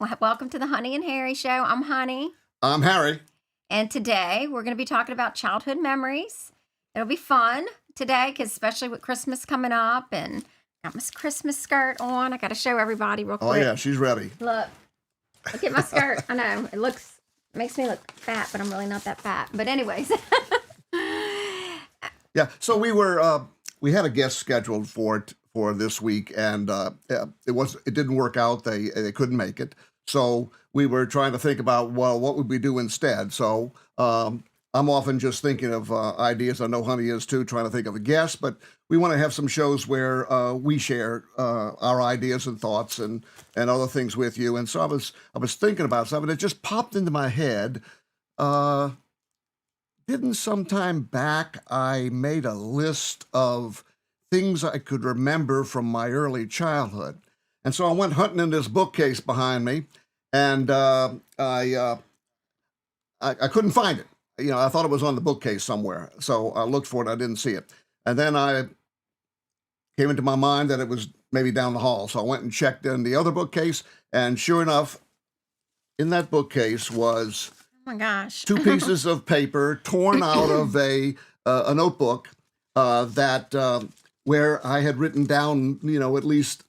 Welcome to the Honey and Harry Show. I'm Honey, I'm Harry. and today we're going to be talking about childhood memories. It'll be fun today, because especially with Christmas coming up, and got my Christmas skirt on. I got to show everybody real quick. Oh, yeah, she's ready. Look at my skirt. I know it makes me look fat, but I'm really not that fat. But anyways, Yeah, so we had a guest scheduled for this week, and it didn't work out. They couldn't make it, so we were trying to think about, well, what would we do instead? So I'm often just thinking of ideas. I know Honey is too, trying to think of a guest, but we want to have some shows where we share our ideas and thoughts and other things with you. And so I was thinking about something. It just popped into my head. Didn't sometime back I made a list of things I could remember from my early childhood. And so I went hunting in this bookcase behind me, and I couldn't find it. You know, I thought it was on the bookcase somewhere. So I looked for it. I didn't see it. And then I came into my mind that it was maybe down the hall. So I went and checked in the other bookcase, and sure enough, in that bookcase was oh my gosh, two pieces of paper torn out of a notebook where I had written down, at least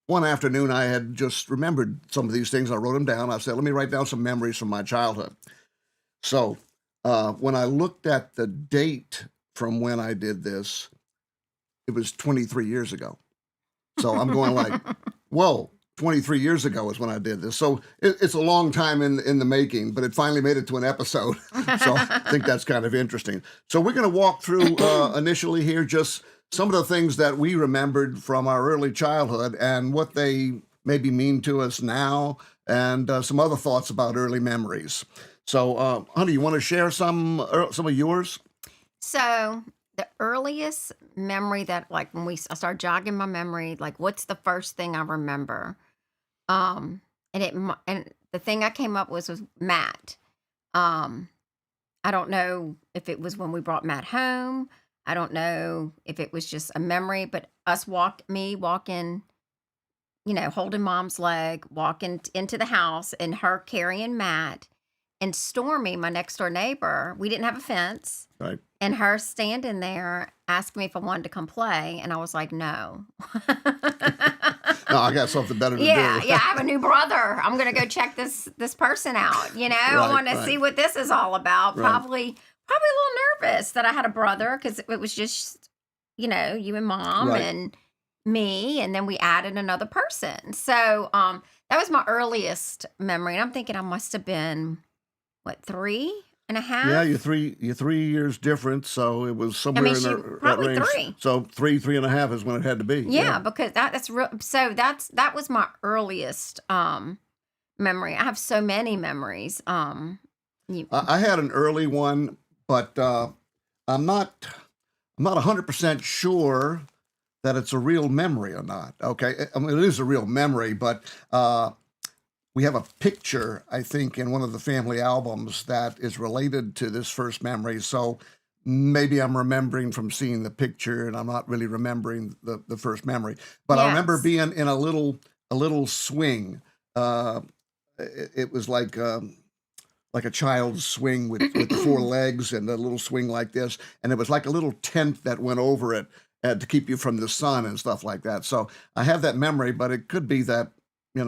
one afternoon I had just remembered some of these things. I wrote them down. I said, let me write down some memories from my childhood. So when I looked at the date from when I did this, it was 23 years ago. So I'm going like, whoa. 23 years ago is when I did this. So it's a long time in the making, but it finally made it to an episode. So I think that's kind of interesting. So we're going to walk through initially here just some of the things that we remembered from our early childhood and what they maybe mean to us now, and some other thoughts about early memories. So, Honey, you want to share some of yours? So the earliest memory that, like, I started jogging my memory, like, what's the first thing I remember? And the thing I came up with was Matt. I don't know if it was when we brought Matt home. I don't know if it was just a memory, but me walking, holding Mom's leg, walking into the house, and her carrying Matt, and Stormy, my next door neighbor. We didn't have a fence. Right. And her standing there asking me if I wanted to come play, and I was like, no. No, I got something better to do. Yeah, I have a new brother. I'm gonna go check this person out. I want to see what this is all about. Right. Probably a little nervous that I had a brother, because it was just, you and Mom Right. and me, and then we added another person. So that was my earliest memory, and I'm thinking I must have been, what, 3.5? Yeah, you're 3 years different, so it was somewhere in that probably range. 3. So 3.5 is when it had to be. Yeah, because that's real. So that was my earliest memory. I have so many memories. I had an early one, but I'm not 100% sure that it's a real memory or not. Okay, I mean, it is a real memory, but we have a picture, I think, in one of the family albums that is related to this first memory. So maybe I'm remembering from seeing the picture, and I'm not really remembering the first memory. But I remember Yes. being in a little swing. It was like a child's swing with the four legs and a little swing like this, and it was like a little tent that went over it to keep you from the sun and stuff like that. So I have that memory, but it could be that I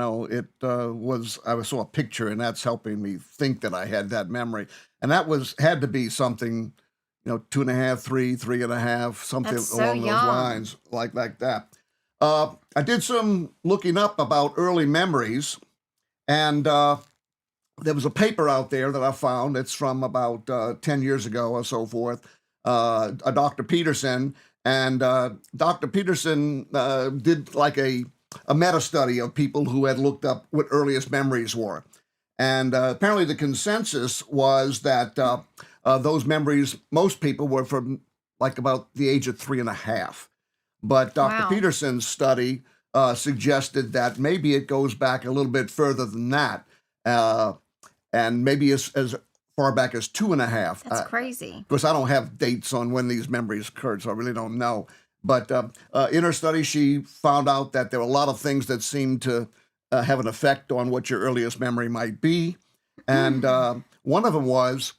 saw a picture, and that's helping me think that I had that memory, and that had to be something, 2.5, 3.5, something That's so along those young. lines, like that. I did some looking up about early memories, and there was a paper out there that I found. It's from about 10 years ago or so forth. A Dr. Peterson, and Dr. Peterson did like a meta study of people who had looked up what earliest memories were. And apparently the consensus was that those memories, most people were from like about the age of 3.5. But Dr. Wow. Peterson's study suggested that maybe it goes back a little bit further than that, and maybe as far back as 2.5. That's crazy. Of course, I don't have dates on when these memories occurred, so I really don't know. But in her study, she found out that there were a lot of things that seemed to have an effect on what your earliest memory might be. And Mm. one of them was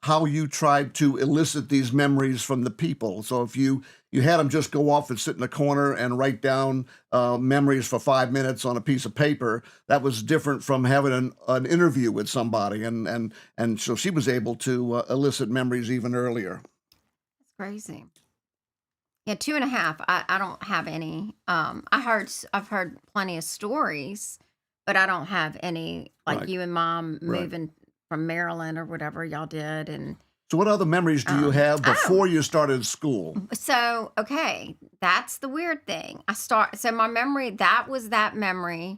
how you tried to elicit these memories from the people. So if you had them just go off and sit in a corner and write down memories for 5 minutes on a piece of paper, that was different from having an interview with somebody. And so she was able to elicit memories even earlier. That's crazy. Yeah, 2.5. I don't have any. I've heard plenty of stories, but I don't have any like Right, you and mom right. moving from Maryland or whatever y'all did. And So what other memories do you have oh, before you started school? so okay, that's the weird thing. So my memory, that was that memory.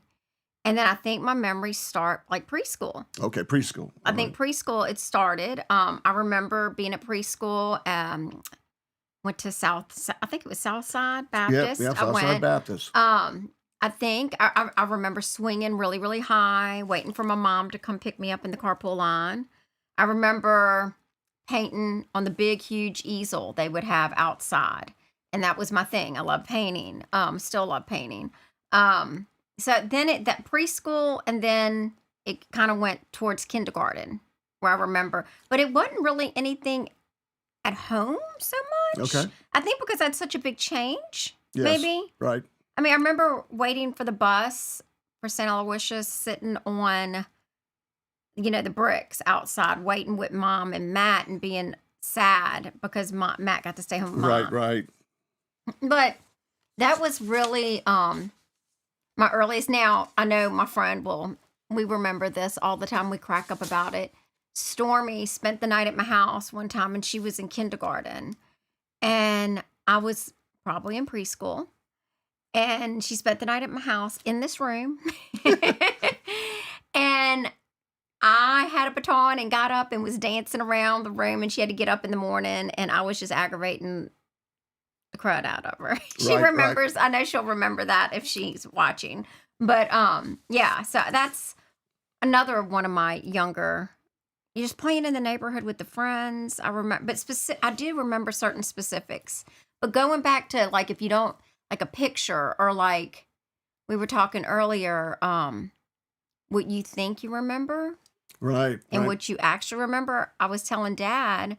And then I think my memories start like preschool. Okay, preschool. I All right. think preschool it started. I remember being at preschool. Went to I think it was Southside Yep, Baptist. yep, I Southside went. Baptist. I think I remember swinging really, really high, waiting for my mom to come pick me up in the carpool line. I remember painting on the big, huge easel they would have outside, and that was my thing. I love painting. Still love painting. Um, so then that preschool, and then it kind of went towards kindergarten, where I remember, but it wasn't really anything at home so much. Okay. I think because I had such a big change, Yes. maybe. Right. I mean, I remember waiting for the bus for St. Aloysius, sitting on, the bricks outside, waiting with mom and Matt and being sad because Matt got to stay home with Right, mom. right. But that was really my earliest. Now, I know my friend we remember this all the time. We crack up about it. Stormy spent the night at my house one time and she was in kindergarten. And I was probably in preschool. And she spent the night at my house in this room. And I had a baton and got up and was dancing around the room. And she had to get up in the morning. And I was just aggravating the crud out of her. She Right, right. remembers. I know she'll remember that if she's watching. But yeah, so that's another one of my younger. You're just playing in the neighborhood with the friends. I remember, but I do remember certain specifics. But going back to like, if you don't like a picture or like we were talking earlier, what you think you remember Right, and right. what you actually remember. I was telling Dad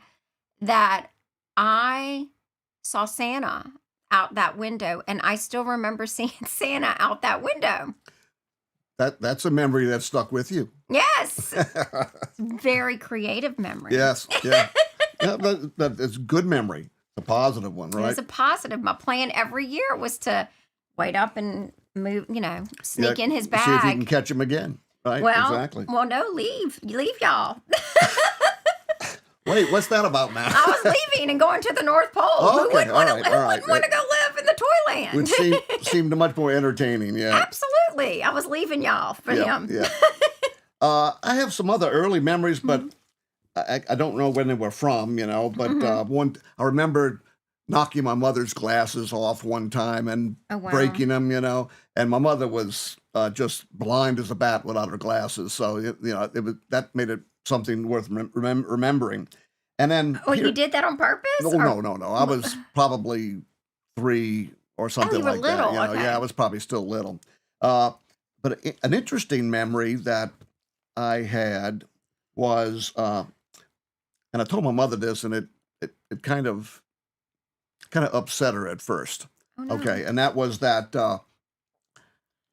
that I saw Santa out that window, and I still remember seeing Santa out that window. That's a memory that stuck with you. Yes, very creative memory. Yes, yeah. Yeah, it's good memory. A positive one, It right? was a positive. My plan every year was to wait up and move, sneak in his See if you can bag. catch him again. Right, Well, exactly. well, no, leave. You leave, y'all. Wait, what's that about now? I was leaving and going to the North Pole. Oh, Who okay, wouldn't all want right, to? all Who right. wouldn't want to go live in the Toyland? Which seemed much more entertaining, yeah. Absolutely, I was leaving y'all for Yeah, him. yeah. I have some other early memories, but I don't know when they were from, but Mhm. I remember knocking my mother's glasses off one time and Oh wow. breaking them, and my mother was just blind as a bat without her glasses. So, that made it something worth remembering. And then Oh, you here, did that on purpose? no, Or no, no, no. I was probably 3 or oh, something you were like that. little. Okay. Yeah, I was probably still little. Uh, but an interesting memory that I had was, and I told my mother this, and it kind of upset her at first. Oh Okay, no. and that was that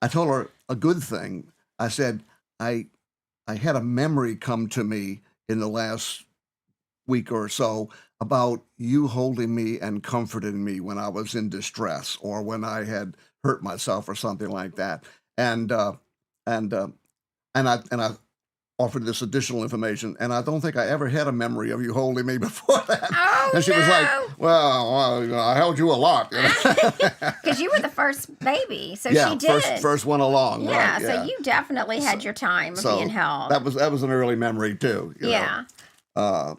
I told her a good thing. I said I I had a memory come to me in the last week or so about you holding me and comforting me when I was in distress or when I had hurt myself or something like that. And and uh, and I offered this additional information, and I don't think I ever had a memory of you holding me before that. And she was like, Oh "Well, I held you a lot." no. Because you were the first baby, so Yeah, she first did. first one along, Yeah, right? so Yeah. you definitely So, had your time of so being held. that was an early memory too. Yeah. Uh,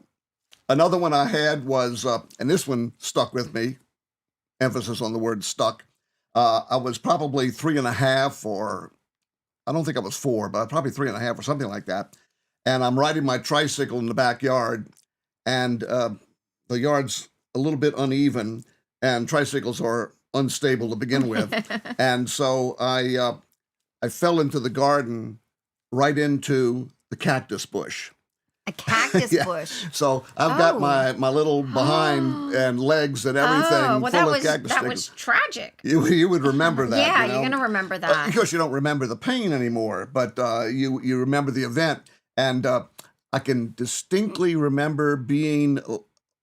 Another one I had was, and this one stuck with me. Emphasis on the word stuck. I was probably 3.5, or I don't think I was 4, but probably 3.5 or something like that. And I'm riding my tricycle in the backyard, and the yard's a little bit uneven, and tricycles are unstable to begin with. And so I fell into the garden right into the cactus bush. A cactus Yeah. bush. So I've got Oh. my little behind and legs and Oh, everything well, full of cactus that stickers. was tragic. You would remember that, Yeah, you're gonna remember Of that. course, you don't remember the pain anymore, but you remember the event. And I can distinctly remember being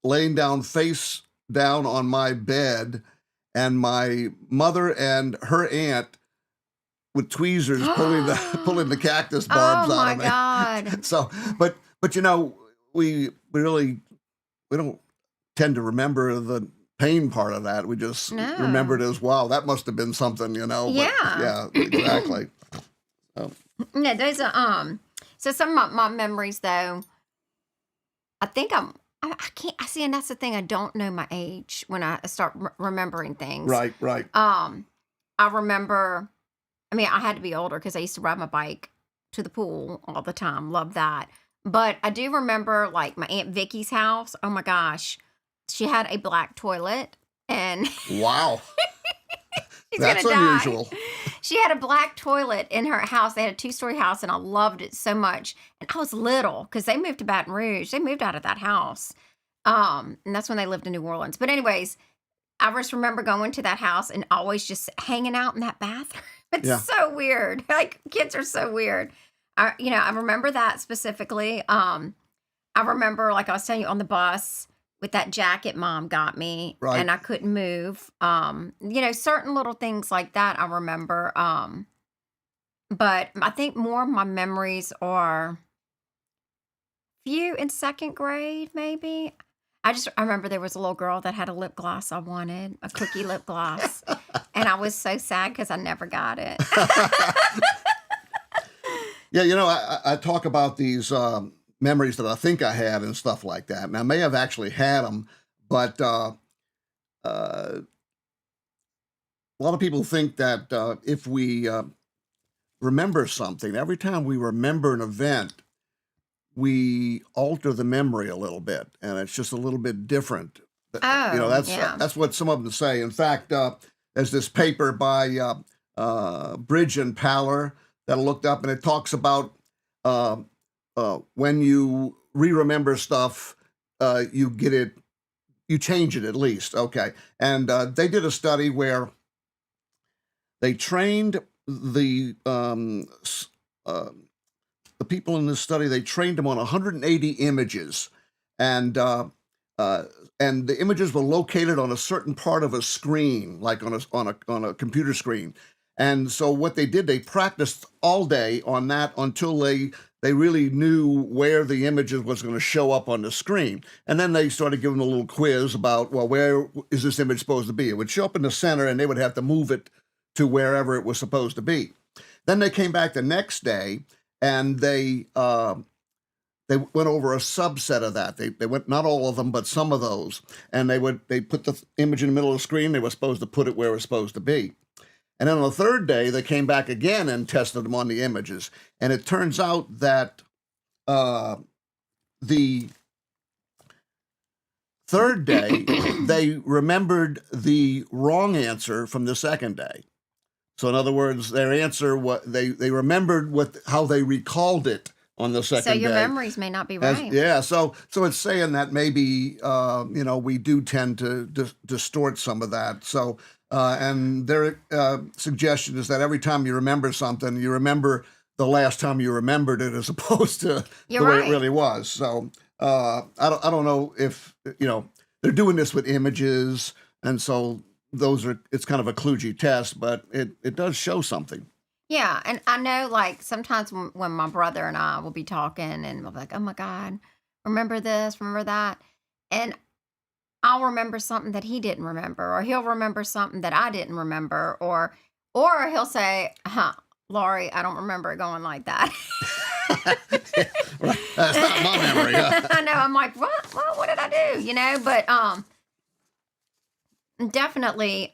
laying down face down on my bed, and my mother and her aunt with tweezers pulling the cactus Oh barbs out my of me. God. So, but we really we don't tend to remember the pain part of that. We just remember it No. as, wow, that must have been something. But Yeah. yeah, exactly. So, No, those are so some of my memories though, I think I can't I see, and that's the thing, I don't know my age when I start remembering things. right, right. I remember, I mean, I had to be older because I used to ride my bike to the pool all the time. Love that. But I do remember like my Aunt Vicky's house. Oh my gosh. She had a black toilet and Wow, she's that's gonna die. unusual. She had a black toilet in her house. They had a two-story house and I loved it so much. And I was little because they moved to Baton Rouge. They moved out of that house. And that's when they lived in New Orleans. But anyways, I just remember going to that house and always just hanging out in that bathroom. It's Yeah. so weird. Like kids are so weird. I remember that specifically. I remember, like I was telling you, on the bus with that jacket mom got me, Right. and I couldn't move. Certain little things like that I remember. But I think more of my memories are few in second grade, maybe. I remember there was a little girl that had a lip gloss I wanted, a cookie lip gloss. And I was so sad because I never got it. Yeah, I talk about these memories that I think I had and stuff like that, and I may have actually had them, but a lot of people think that if we remember something, every time we remember an event, we alter the memory a little bit, and it's just a little bit different. Oh, yeah. That's what some of them say. In fact, there's this paper by Bridge and Paller that I looked up, and it talks about uh, when you re-remember stuff, you get it, you change it at least. Okay, and they did a study where they trained the people in this study. They trained them on 180 images, and and the images were located on a certain part of a screen, like on a computer screen. And so what they did, they practiced all day on that until they really knew where the images was going to show up on the screen. And then they started giving a little quiz about, well, where is this image supposed to be? It would show up in the center, and they would have to move it to wherever it was supposed to be. Then they came back the next day, and they went over a subset of that. They went, not all of them, but some of those, and they put the image in the middle of the screen. They were supposed to put it where it was supposed to be. And then on the third day, they came back again and tested them on the images. And it turns out that the third day, they remembered the wrong answer from the second day. So in other words, their answer, they remembered how they recalled it on the second So day. your memories may not be right. So it's saying that maybe we do tend to distort some of that. So and their suggestion is that every time you remember something, you remember the last time you remembered it as opposed to You're the way right. it really was. So I don't know if they're doing this with images, and so it's kind of a kludgy test, but it does show something. Yeah, and I know, like, sometimes when my brother and I will be talking and we'll be like, "Oh my god, remember this, remember that?" And I'll remember something that he didn't remember, or he'll remember something that I didn't remember, or he'll say, "Huh, Laurie, I don't remember it going like that." Right. That's not my memory. I know, I'm like, "What? Well, what did I do?" But, definitely,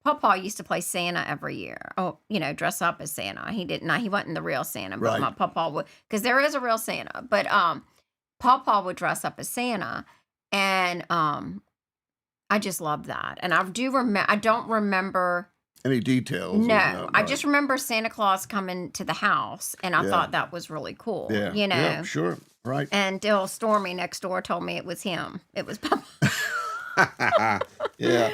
Pawpaw used to play Santa every year. Oh, dress up as Santa. He wasn't the real Santa, but Right. my Pawpaw would, because there is a real Santa. But Pawpaw would dress up as Santa, and I just love that. And I do remember. I don't remember any details. No, No, I right. just remember Santa Claus coming to the house, and I Yeah. thought that was really cool, Yeah. Yeah. Sure. Right. And Dill Stormy next door told me it was him. It was Papa. Yeah.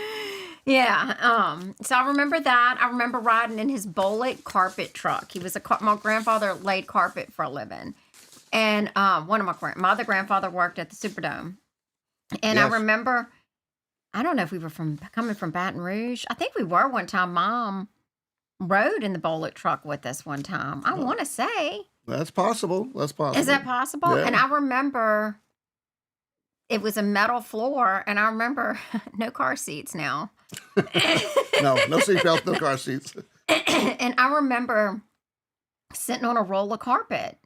Yeah, so I remember that. I remember riding in his bullet carpet truck. He was my grandfather laid carpet for a living. And, one of my other grandfather worked at the Superdome. And I Yes. remember, I don't know if we were coming from Baton Rouge. I think we were one time. Mom rode in the bullet truck with us one time. I Well, wanna say. that's possible. That's Is possible. that possible? Yeah. And I remember it was a metal floor, and I remember no car seats now. No, no seatbelt, no car seats. And I remember sitting on a roll of carpet,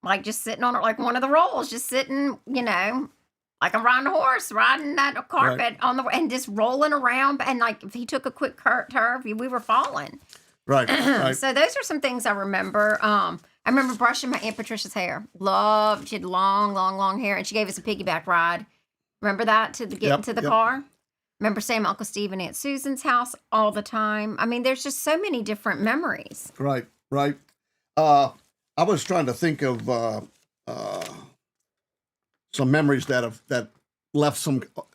like just sitting on it, like one of the rolls, just sitting, like I'm riding a horse, riding that Right. carpet on and just rolling around. And like if he took a quick turn, we were falling. Right. Right. So those are some things I remember. I remember brushing my Aunt Patricia's hair. Loved, she had long, long, long hair, and she gave us a piggyback ride. Remember that to get Yep. into the Yep. car? Remember staying at Uncle Steve and Aunt Susan's house all the time. I mean, there's just so many different memories. Right. Right. Uh, I was trying to think of some memories that left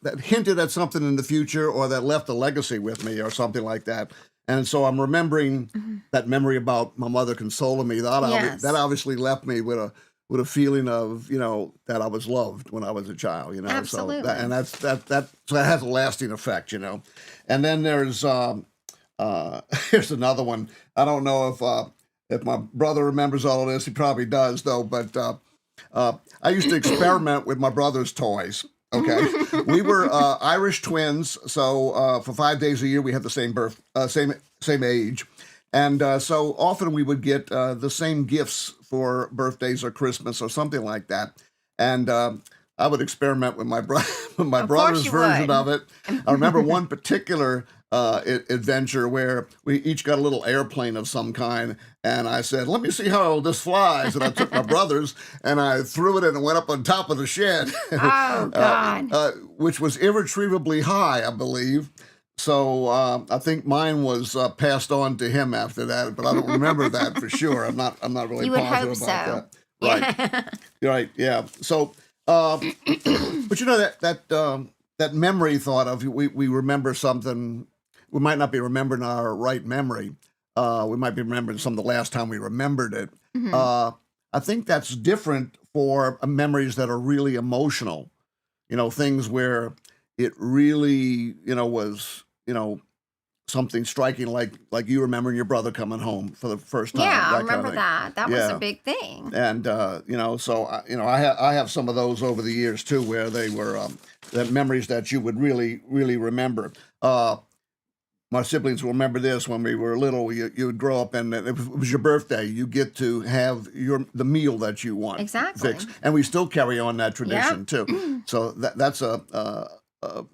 that hinted at something in the future or that left a legacy with me or something like that. And so I'm remembering Mhm. that memory about my mother consoling me. Yes. That obviously left me with a feeling of that I was loved when I was a child. So Absolutely. so that has a lasting effect. And then there's here's another one. I don't know if my brother remembers all of this. He probably does though. But I used to experiment with my brother's toys. Okay, we were Irish twins, so for 5 days a year we had the same age, and so often we would get the same gifts for birthdays or Christmas or something like that, and I would experiment with with my Of course brother's you version would. of it. I remember one particular adventure where we each got a little airplane of some kind, and I said, "Let me see how this flies." And I took my brother's and I threw it and it went up on top of the shed, Oh, God. which was irretrievably high, I believe. So I think mine was passed on to him after that, but I don't remember that for sure. I'm not really You would hope positive about so. that. Right. Yeah. Right. Yeah. So, but that memory thought of we remember something. We might not be remembering our right memory. We might be remembering some of the last time we remembered it. Mhm. I think that's different for memories that are really emotional. Things where it really was something striking, like you remembering your brother coming home for the first time. Yeah, I That kind of remember thing. that. That was a Yeah. big thing. And so I have some of those over the years too, where they were that memories that you would really really remember. My siblings will remember this when we were little. You would grow up, and it was your birthday. You get to have the meal that you want Exactly. fixed, and we still carry on that tradition Yep. too. So that's a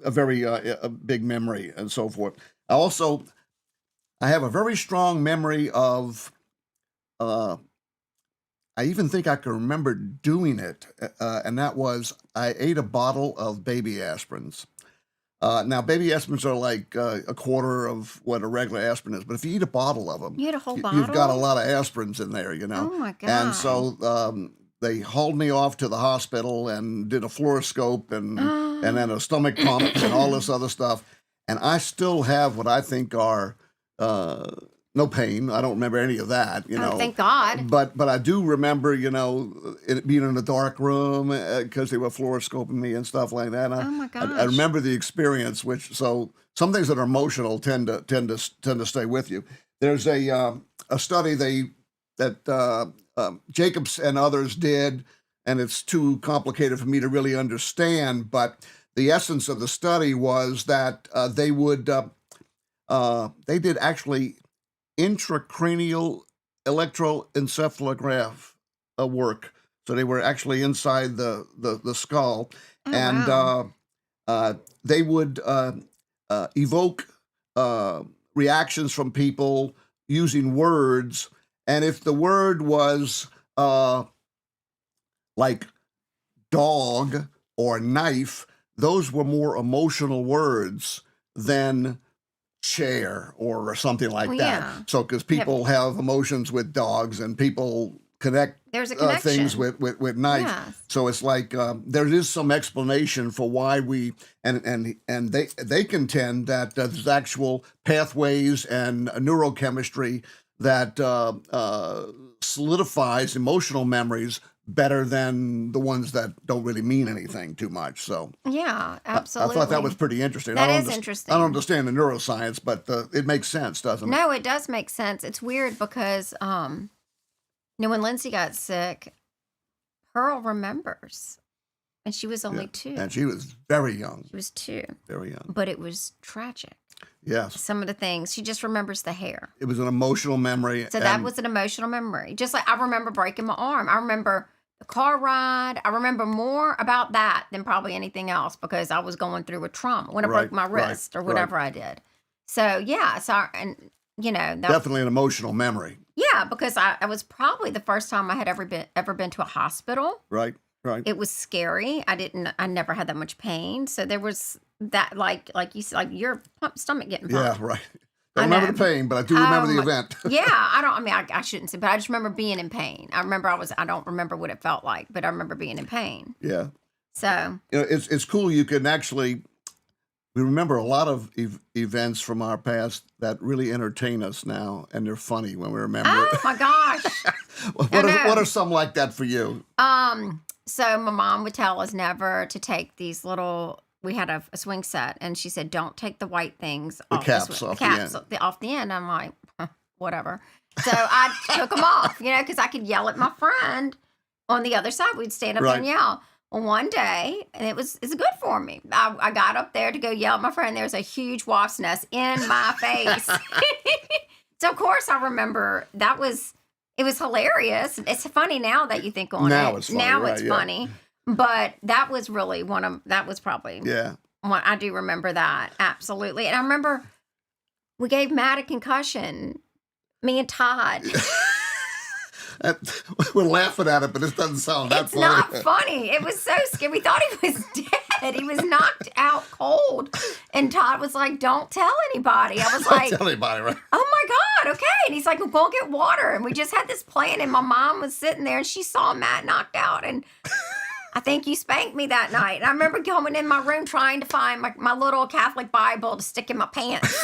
very a big memory and so forth. I have a very strong memory of. I even think I can remember doing it, and that was I ate a bottle of baby aspirins. Now, baby aspirins are like a quarter of what a regular aspirin is, but if you eat a bottle of them, You had a whole you've got a bottle? lot of aspirins in there. Oh my And god. so they hauled me off to the hospital and did a fluoroscope and then a stomach pump and all this other stuff. And I still have what I think are no pain. I don't remember any of that. Oh, thank God. But I do remember, it being in a dark room because they were fluoroscoping me and stuff like that. Oh my I gosh. remember the experience, so some things that are emotional tend to stay with you. There's a study that Jacobs and others did, and it's too complicated for me to really understand. But the essence of the study was that they did actually intracranial electroencephalograph work. So they were actually inside the skull, Oh and wow. they would evoke reactions from people using words. And if the word was like dog or knife, those were more emotional words than chair or something like Well, that. yeah. So, because Yep. people have emotions with dogs and people connect There's a things connection. with knife. Yes. So it's like there is some explanation for why we and they contend that there's actual pathways and neurochemistry that solidifies emotional memories better than the ones that don't really mean anything too much. So Yeah, I thought that was absolutely. pretty interesting. That is I don't interesting. understand the neuroscience, but it makes sense, doesn't it? No, it does make sense. It's weird because, when Lindsay got sick, Pearl remembers, and she was Yeah, only 2. and she was very young, She was 2, very young. but it was tragic. Yes, Some of the things, she just remembers the hair. it was an emotional memory, So that and was an emotional memory. Just like I remember breaking my arm. I remember the car ride. I remember more about that than probably anything else because I was going through a trauma when I right, broke my right, wrist or right. whatever I did. So yeah, and that Definitely an emotional memory. yeah, because I was probably the first time I had ever been to a hospital. Right, right. It was scary. I never had that much pain. So there was that like you said, like your stomach getting Yeah, pumped. right. I Don't remember know. the pain, but I do remember the my event. yeah, I shouldn't say, but I just remember being in pain. I don't remember what it felt like, but I remember being in pain. Yeah. So, It's cool. You can actually we remember a lot of events from our past that really entertain us now, and they're funny when we remember oh my gosh. it. I What know. are some like that for you? So my mom would tell us never to take these little we had a swing set and she said, don't take the white things The off caps swing, off the the caps end. off the end. I'm like, "Huh, whatever. So I took them off, because I could yell at my friend on the other side. We'd stand up there and Right. yell. Well, one day, and it's good for me. I got up there to go yell at my friend. There's a huge wasp's nest in my face. So of course I remember it was hilarious. It's funny now that you think on Now it. it's funny, Now right, it's yeah. funny. But that was really that was probably Yeah. one I do remember that. Absolutely. And I remember we gave Matt a concussion. Me and Todd. We're laughing at it, but it doesn't sound that It's funny. not funny. It was so scary. We thought he was dead. He was knocked out cold. And Todd was like, don't tell anybody. I was Don't like, tell anybody, right? oh my God, okay. And he's like, well, go get water. And we just had this plan. And my mom was sitting there and she saw Matt knocked out. And I think you spanked me that night. And I remember going in my room trying to find my little Catholic Bible to stick in my pants.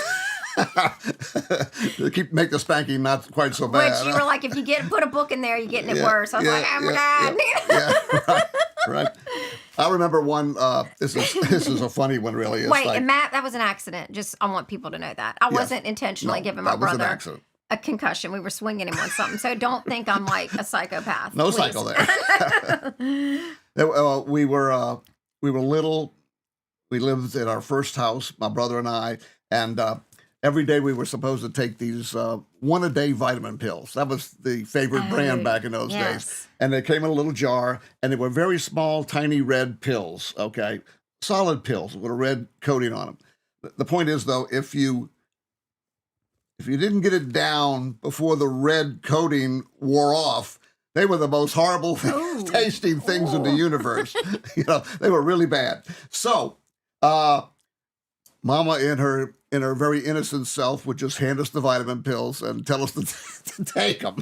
Make the spanking not quite so bad. Which you were like, if you put a book in there, you're getting it Yeah, worse. I was yeah, like, oh my yeah, God. yeah, right. I remember one. This is a funny one, really. It's Wait, like, and Matt, that was an accident. Just I want people to know that. I Yes. wasn't intentionally no, giving my that was an brother accident. a concussion. We were swinging him on something. So don't think I'm like a psychopath. No please. cycle there. We were little. We lived in our first house, my brother and I, and every day we were supposed to take these one-a-day vitamin pills. That was the favorite brand Oh, back in those days. yes. And they came in a little jar, and they were very small, tiny red pills, okay? Solid pills with a red coating on them. The point is, though, if you didn't get it down before the red coating wore off, they were the most horrible Ooh. tasting things in the Oh. universe. They were really bad. So, Mama, in her very innocent self, would just hand us the vitamin pills and tell us to take them.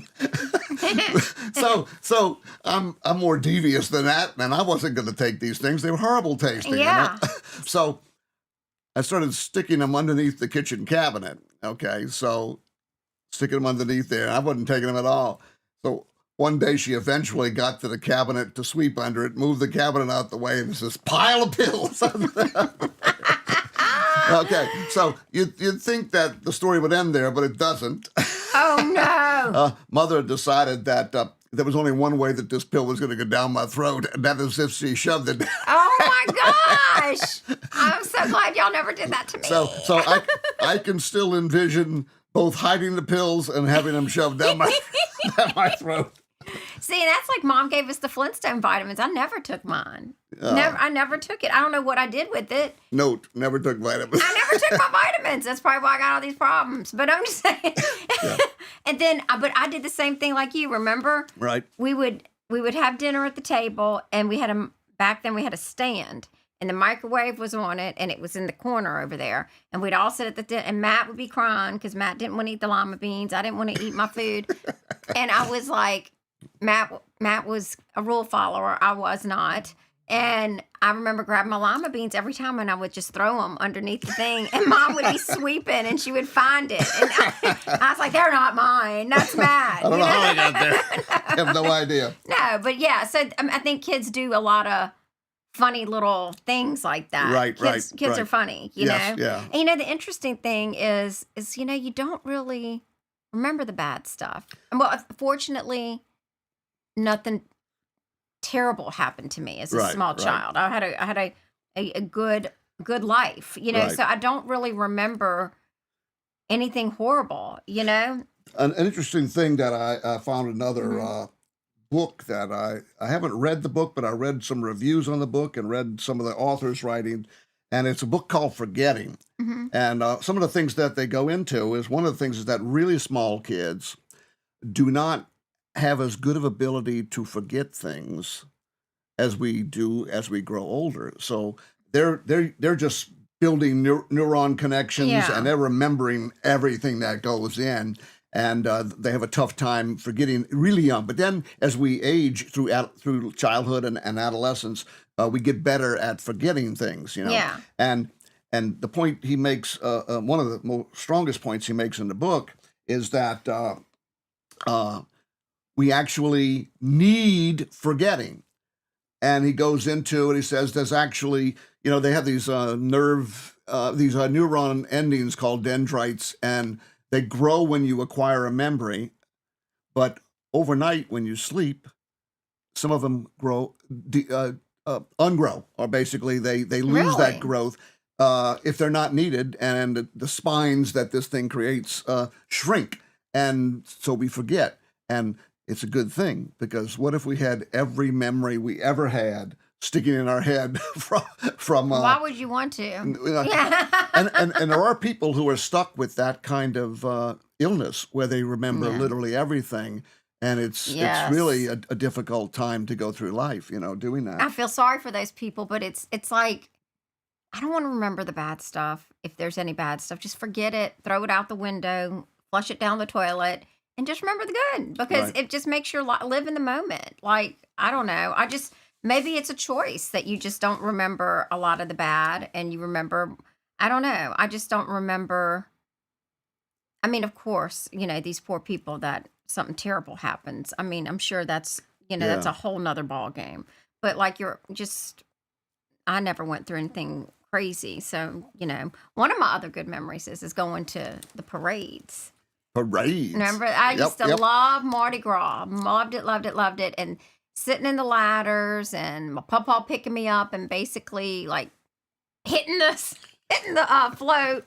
so I'm more devious than that, and I wasn't going to take these things. They were horrible tasting. Yeah. So I started sticking them underneath the kitchen cabinet. Okay, so sticking them underneath there. I wasn't taking them at all. So one day she eventually got to the cabinet to sweep under it, moved the cabinet out the way, and there's this pile of pills. Okay, so you'd think that the story would end there, but it doesn't. Oh no. Mother decided that there was only one way that this pill was going to go down my throat, and that is if she shoved it. Oh my gosh. I'm so glad y'all never did that to me. So I can still envision both hiding the pills and having them shoved down my throat. See, that's like Mom gave us the Flintstone vitamins. I never took mine. Oh. I never took it. I don't know what I did with it. Note, never took vitamins. I never took my vitamins. That's probably why I got all these problems. But I'm just saying. Yeah. And then, but I did the same thing like you. Remember, Right. we would have dinner at the table, and back then we had a stand, and the microwave was on it, and it was in the corner over there. And we'd all sit at the and Matt would be crying because Matt didn't want to eat the lima beans. I didn't want to eat my food, and I was like, Matt was a rule follower. I was not. And I remember grabbing my lima beans every time, and I would just throw them underneath the thing. And Mom would be sweeping, and she would find it. And I was like, "They're not mine. That's Matt." I don't know how I got there. I have no idea. No, but yeah. So I think kids do a lot of funny little things like that. Right, Kids right. are funny, Yes, know. yeah. And the interesting thing is you don't really remember the bad stuff. And well, fortunately, nothing terrible happened to me as a Right, small right. child. I had a good life, Right. so I don't really remember anything horrible, An interesting thing that I found another Mhm. book that I haven't read the book, but I read some reviews on the book and read some of the author's writing, and it's a book called Forgetting. Mhm. And some of the things that they go into is one of the things is that really small kids do not have as good of ability to forget things as we do as we grow older. So they're just building neuron connections Yeah. and they're remembering everything that goes in. And they have a tough time forgetting really young. But then, as we age through childhood and adolescence, we get better at forgetting things. Yeah. And the point he makes, one of the strongest points he makes in the book, is that uh, we actually need forgetting. And he goes into it. He says there's actually, they have these these neuron endings called dendrites, and they grow when you acquire a memory, but overnight when you sleep, some of them ungrow, or basically they lose that Really? growth if they're not needed, and the spines that this thing creates shrink, and so we forget. And it's a good thing, because what if we had every memory we ever had sticking in our head from Why would you want to? Yeah. and there are people who are stuck with that kind of illness where they remember Yeah. literally everything, and it's really Yes. a difficult time to go through life, doing that. I feel sorry for those people, but it's like I don't want to remember the bad stuff. If there's any bad stuff, just forget it, throw it out the window, flush it down the toilet, and just remember the good, because Right. it just makes your live in the moment. Like, I don't know. Maybe it's a choice that you just don't remember a lot of the bad and you remember, I don't know. I just don't remember. I mean, of course, these poor people that something terrible happens. I mean, I'm sure that's Yeah. a whole nother ball game. But like I never went through anything crazy. So, one of my other good memories is going to the parades. Parades. Remember, I Yep, used to yep. love Mardi Gras. Loved it, loved it, loved it. And sitting in the ladders and my papa picking me up and basically like hitting hitting the float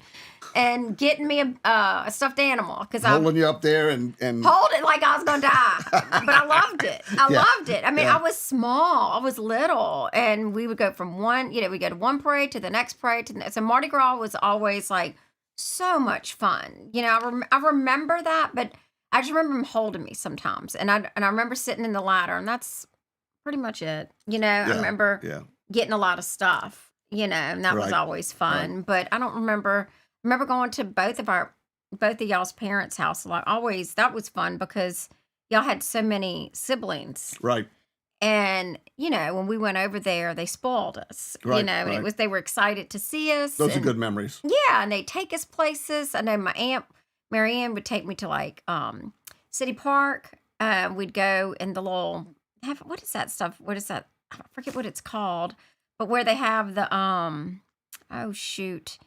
and getting me a stuffed animal because I Holding you up there and hold it like I was gonna die. But I loved it. I Yeah, loved it. I mean, yeah. I was small. I was little, and we would go from we go to one parade to the next parade to the next. So Mardi Gras was always like so much fun. I remember that, but I just remember him holding me sometimes, and I remember sitting in the ladder, and that's pretty much it. I Yeah, remember yeah. getting a lot of stuff. And that was Right, always right. fun. But I don't remember going to both of y'all's parents' house. Like always, that was fun because y'all had so many siblings. Right, And, when we went over there, they spoiled us, right, and right. they were excited to see us. Those are And good memories. yeah, and they'd take us places. I know my aunt Mary Ann would take me to like City Park. We'd go in the what is that stuff? What is that? I forget what it's called, but where they have the oh shoot,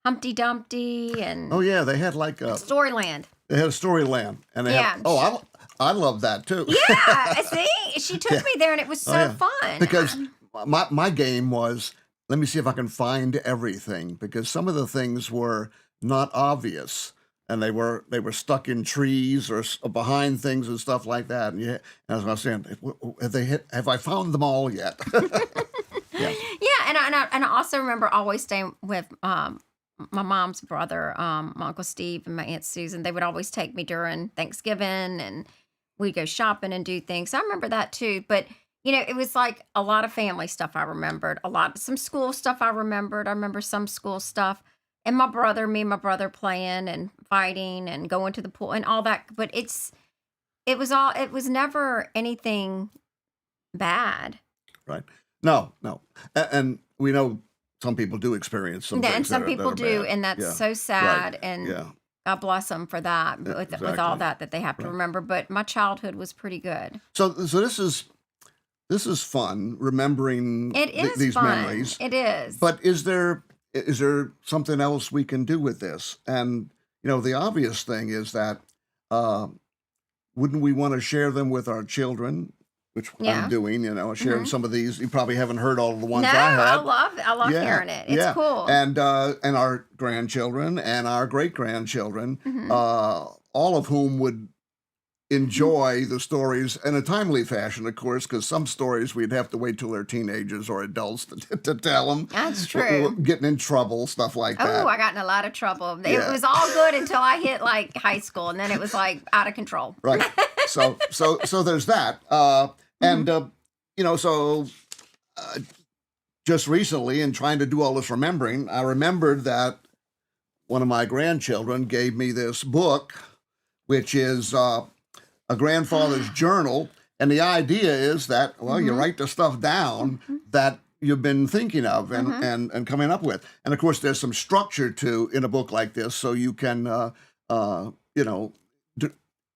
Humpty Dumpty and Oh yeah, they had like Storyland. they had a Storyland, and they Yeah. have. Oh, I love that too. Yeah, see, she took Yeah. me there, and it was so Oh, yeah. fun. Because my game was, let me see if I can find everything, because some of the things were not obvious, and they were stuck in trees or behind things and stuff like that. And yeah, as I was saying, have I found them all yet? Yeah. Yeah, and I also remember always staying with my mom's brother, my Uncle Steve and my Aunt Susan. They would always take me during Thanksgiving, and we'd go shopping and do things. I remember that too. But it was like a lot of family stuff I remembered, some school stuff I remembered. I remember some school stuff, and me and my brother playing and fighting and going to the pool and all that. But it was never anything bad. Right. No, no. And we know some people do experience some Yeah, and things that some are people do, bad. and that's Yeah. so Right. sad. And Yeah. God bless them for that. With all Exactly. that they have to Right. remember. But my childhood was pretty good. So this is fun remembering It is these fun. memories. It is. But is there something else we can do with this? And the obvious thing is that uh, wouldn't we want to share them with our children? Which I'm Yeah. doing, sharing Hmm. some of these. You probably haven't heard all of the No, ones I had. I love Yeah, hearing it. It's yeah, cool. and our grandchildren and our great grandchildren, Hmm. all of whom would enjoy the stories in a timely fashion, of course, because some stories we'd have to wait till they're teenagers or adults to tell them. That's true. Getting in trouble, stuff like Oh, that. I got in a lot of trouble. It Yeah, was all good until I hit like high school, and then it was like out of control. right. So there's that, Hmm. and so uh, just recently, in trying to do all this remembering, I remembered that one of my grandchildren gave me this book, which is a grandfather's journal. And the idea is that, well, you Hmm. write the stuff down Hmm. that you've been thinking of and, Hmm. and, and coming up with. And of course, there's some structure in a book like this. So you can, you know, d-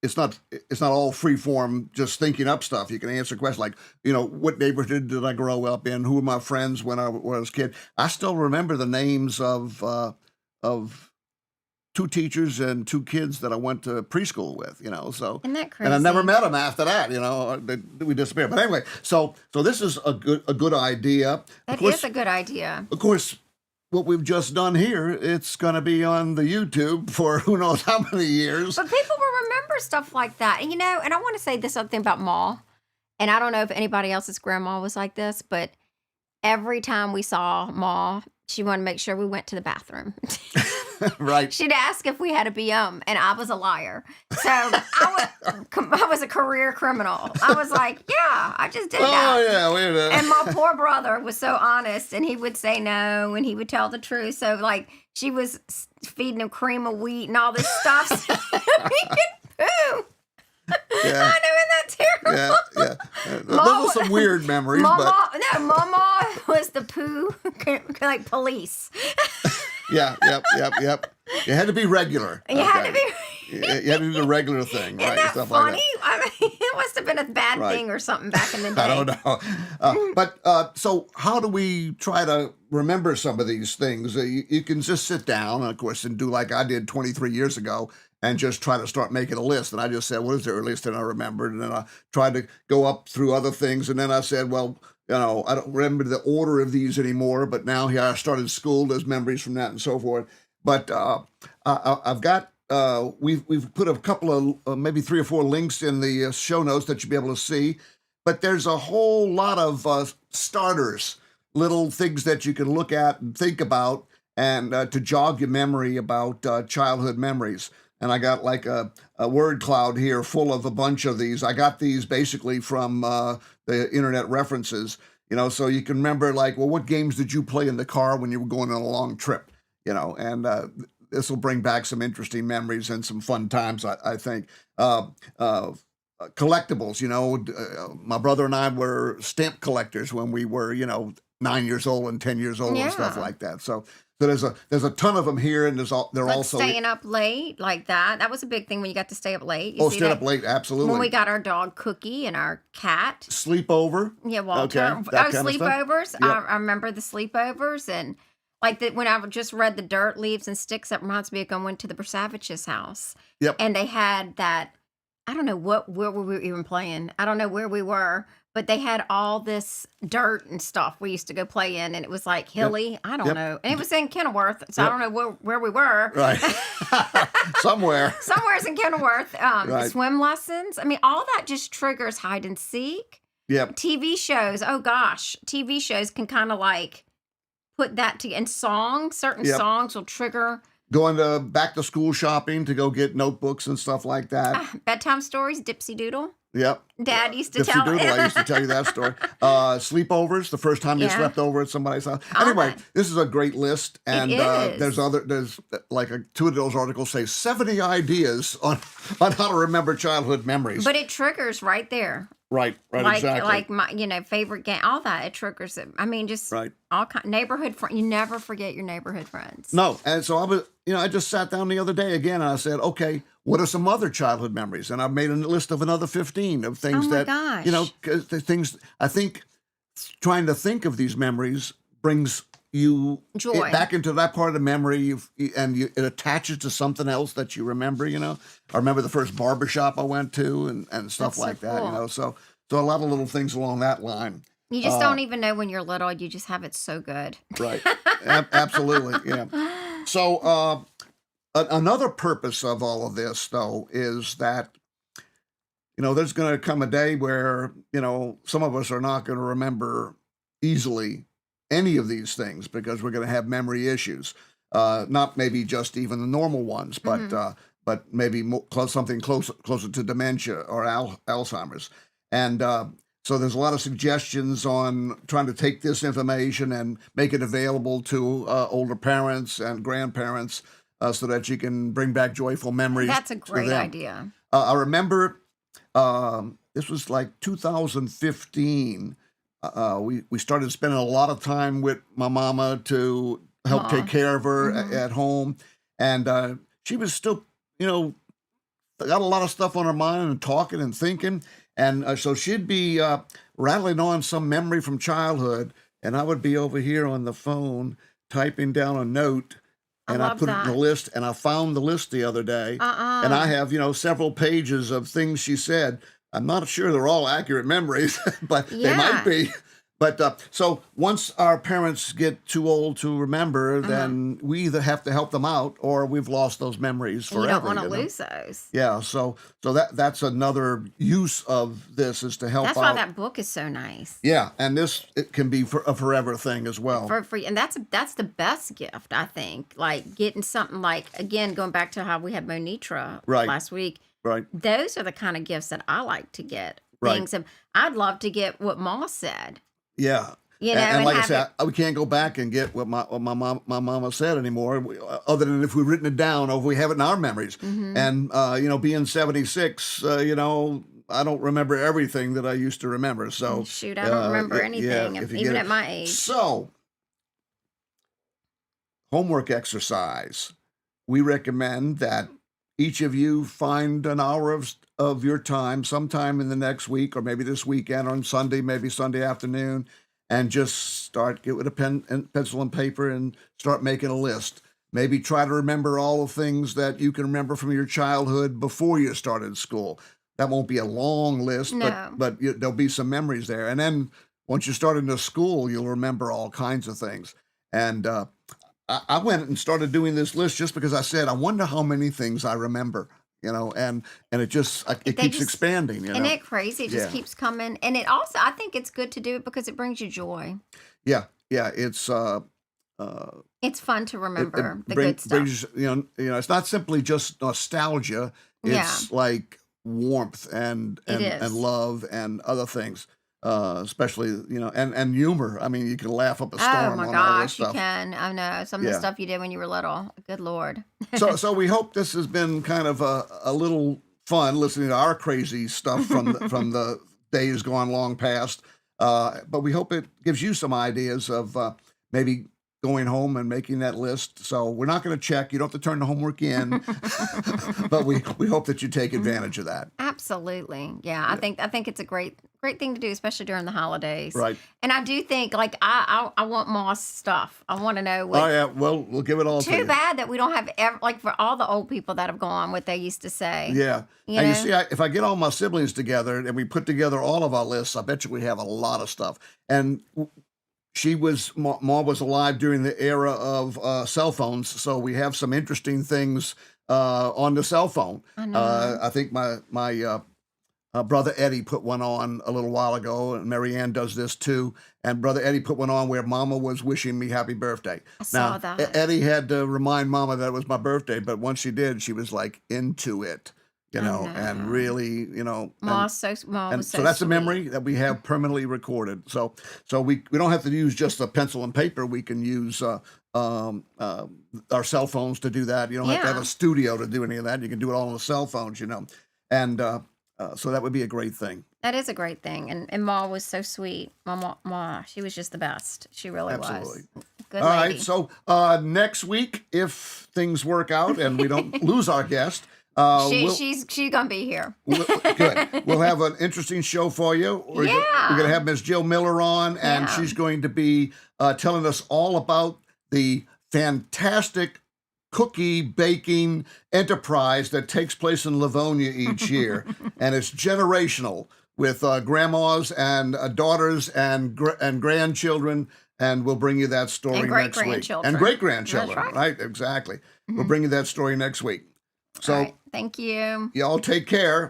it's not all free form, just thinking up stuff. You can answer questions like, what neighborhood did I grow up in? Who were my friends when I was a kid? I still remember the names of two teachers and two kids that I went to preschool with, so, Isn't that and I never crazy? met them after that, we disappeared. But anyway, so this is a good idea. Of That is course, a good idea. of course, what we've just done here, it's going to be on the YouTube for who knows how many years. But people will remember stuff like that. And I want to say this other thing about Ma. And I don't know if anybody else's grandma was like this, but every time we saw Ma, she wanted to make sure we went to the bathroom. Right. She'd ask if we had a BM, and I was a liar. So I was a career criminal. I was like, yeah, I just did that. Oh yeah, wait a minute. And my poor brother was so honest, and he would say no, and he would tell the truth. So, like, she was feeding him cream of wheat and all this stuff so he could poo. Yeah. I know, isn't that terrible? Yeah, yeah. Those are some weird memories, but Mama was the poo, like, police. yeah, yep. You had to be regular. You had to Okay. be. You had to do the regular thing, Isn't right? that Stuff funny? like I mean, it must have been a bad Right. thing or something back in the day. that. I don't know. But how do we try to remember some of these things? You can just sit down, of course, and do like I did 23 years ago and just try to start making a list. And I just said, what is the earliest that I remembered? And then I tried to go up through other things. And then I said, well, I don't remember the order of these anymore, but now here I started school. There's memories from that and so forth. But I've got we've put a couple of maybe 3 or 4 links in the show notes that you'll be able to see. But there's a whole lot of starters, little things that you can look at and think about, and to jog your memory about childhood memories. And I got like a word cloud here full of a bunch of these. I got these basically from the internet references, so you can remember like, well, what games did you play in the car when you were going on a long trip, and this will bring back some interesting memories and some fun times, I think. Collectibles, my brother and I were stamp collectors when we were, 9 years old and 10 years old and stuff Yeah. like that. So there's a ton of them here, and they're Like also staying up late, like that. That was a big thing when you got to stay up late. You see stayed that? up late, When we absolutely. got our dog Cookie and our cat. Sleepover, Yeah, Walter. okay, that Oh, kind of stuff. sleepovers. Yep, I remember the sleepovers, and like when I just read the Dirt, Leaves, and Sticks, that reminds me of going to the Brsavich's house. yep, And they had that, I don't know where we were even playing. I don't know where we were, but they had all this dirt and stuff we used to go play in, and it was like yep, hilly. I don't yep, know. And it was in Kenilworth, so I yep. don't know where we were. Right, somewhere. Somewhere's in Kenilworth. Right. Swim lessons. I mean, all that just triggers hide and seek. Yep, TV shows. Oh gosh, TV shows can kind of like put that to and songs. Certain yep, songs will trigger going to back to school shopping to go get notebooks and stuff like that. Bedtime stories, Dipsy Doodle. Yep. Dad used to Dipsy tell Doodle, I used to it. tell you that story. Sleepovers, the first time you Yeah. slept over at somebody's house. All Anyway, that. this is a great list, It and is. there's like two of those articles say 70 ideas on how to remember childhood memories. But it triggers right there. Right, exactly. Like my favorite game, all that it triggers it. I mean, just Right. all neighborhood friend. You never forget your neighborhood friends. No, and so I just sat down the other day again, and I said, okay, what are some other childhood memories? And I made a list of another 15 of things Oh my that, gosh. 'cause the things I think trying to think of these memories brings you Joy. back into that part of the memory, it attaches to something else that you remember. I remember the first barbershop I went to and stuff That's so like that. cool. So a lot of little things along that line. You just don't even know when you're little. You just have it so good. Right. Absolutely. Yeah. So another purpose of all of this, though, is that, there's going to come a day where, some of us are not going to remember easily any of these things because we're going to have memory issues. Not maybe just even the normal ones, but maybe something closer to dementia or Alzheimer's. And so there's a lot of suggestions on trying to take this information and make it available to older parents and grandparents so that you can bring back joyful memories. That's a to great them. idea. I remember this was like 2015. We started spending a lot of time with my mama to help take Mom. care of her Mhm. at home. And she was still, got a lot of stuff on her mind and talking and thinking. And so she'd be rattling on some memory from childhood, and I would be over here on the phone typing down a note, I and I love put it in the that. list, and I found the list the other day, and I have, several pages of things she said. I'm not sure they're all accurate memories, but they might Yeah. be. But so once our parents get too old to remember, then we either have to help them out or we've lost those memories And you forever. don't want to know? lose those. Yeah, so that's another use of this is to help That's out. why that book is so nice. Yeah, and it can be a forever thing as well. For free, and that's the best gift, I think. Like getting something like, again, going back to how we had Monitra Right. last week. Right. Those are the kind of gifts that I like to get. Right. Things I'd love to get what Ma said. Yeah. You know, And like I have said, we can't go back and get what my mama said anymore, other than if we've written it down or if we have it in our memories. And being 76, I don't remember everything that I used to remember. So shoot, I don't remember yeah, anything, if you even get at it. my age. So, homework exercise. We recommend that each of you find an hour of your time sometime in the next week, or maybe this weekend on Sunday, maybe Sunday afternoon, and just get with a pen and pencil and paper and start making a list. Maybe try to remember all the things that you can remember from your childhood before you started school. That won't be a long list, No. but there'll be some memories there. And then once you start into school, you'll remember all kinds of things. And I went and started doing this list just because I said, I wonder how many things I remember, and it just, it They keeps just- expanding, Isn't it crazy? It just Yeah. keeps coming. And it also, I think it's good to do it because it brings you joy. Yeah. It's, It's fun to it remember the bring- good stuff. brings, it's not simply just nostalgia. It's like warmth and It is. love and other things, especially, and humor. I mean, you can laugh up a storm Oh my on all this gosh, you stuff. can. I know some of the Yeah. stuff you did when you were little. Good Lord. So we hope this has been kind of a little fun listening to our crazy stuff from from the days gone long past. But we hope it gives you some ideas of maybe going home and making that list. So we're not going to check. You don't have to turn the homework in, but we hope that you take advantage of that. Absolutely. Yeah, I think it's a great thing to do, especially during the holidays. Right. And I do think like I want Moss stuff. I want to know what Oh yeah. Well, we'll give it all to Too you. bad that we don't have like for all the old people that have gone, what they used to say. Yeah. You And you know? see, if I get all my siblings together and we put together all of our lists, I bet you we have a lot of stuff. And Ma was alive during the era of cell phones, so we have some interesting things on the cell phone. I know. I think my Brother Eddie put one on a little while ago, and Marianne does this too. And Brother Eddie put one on where Mama was wishing me happy birthday. I saw Now, that. Eddie had to remind Mama that it was my birthday, but once she did, she was like into it, I and know. really, Ma and was so so that's a sweet. memory that we have permanently recorded. So we don't have to use just a pencil and paper. We can use our cell phones to do that. You don't have to have a Yeah, studio to do any of that. You can do it all on the cell phones, and so that would be a great thing. that is a great thing, and Ma was so sweet. Ma, she was just the best. She really Absolutely. was. Good All right. lady. So next week, if things work out and we don't lose our guest, She's gonna be here. good. We'll have an interesting show for you. We're going to Yeah, have Miss Jill Miller on, and yeah. she's going to be telling us all about the fantastic cookie baking enterprise that takes place in Livonia each year, and it's generational with grandmas and daughters and grandchildren. And we'll bring you that And story great next week. And grandchildren. great That's grandchildren, right. right? Exactly. We'll Mhm. bring you that story next week. All So right. Thank you. y'all take care.